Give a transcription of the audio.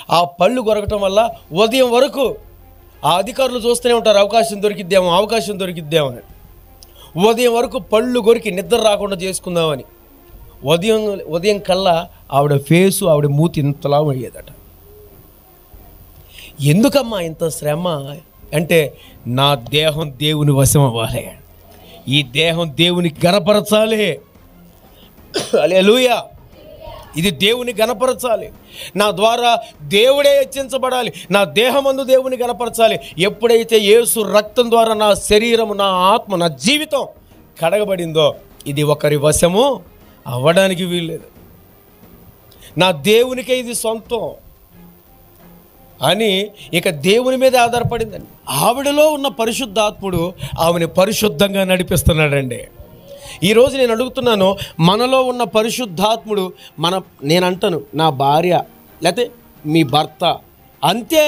ఆ పళ్ళు కొరకటం వల్ల ఉదయం వరకు ఆ అధికారులు చూస్తూనే ఉంటారు, అవకాశం దొరికిద్దామని. ఉదయం వరకు పళ్ళు కొరికి నిద్ర రాకుండా చేసుకుందామని. ఉదయం కల్లా ఆవిడ ఫేసు, ఆవిడ మూతి ఇంతలా అయ్యేదట. ఎందుకమ్మా ఇంత శ్రమ అంటే, నా దేహం దేవుని వశం అవ్వాలి, ఈ దేహం దేవుని గణపరచాలి. హల్లెలూయా. ఇది దేవుని గణపరచాలి, నా ద్వారా దేవుడే హెచ్చించబడాలి, నా దేహమందు దేవుని గణపరచాలి. ఎప్పుడైతే యేసు రక్తం ద్వారా నా శరీరము, నా ఆత్మ, నా జీవితం కడగబడిందో, ఇది ఒకరి వశము అవ్వడానికి వీల్లేదు. నా దేవునికే ఇది సొంతం అని ఇక దేవుని మీద ఆధారపడిందండి. ఆవిడలో ఉన్న పరిశుద్ధాత్ముడు ఆమెను పరిశుద్ధంగా నడిపిస్తున్నాడండి. ఈరోజు నేను అడుగుతున్నాను, మనలో ఉన్న పరిశుద్ధాత్ముడు నేను అంటాను, నా భార్య లేకపోతే మీ భర్త అంతే.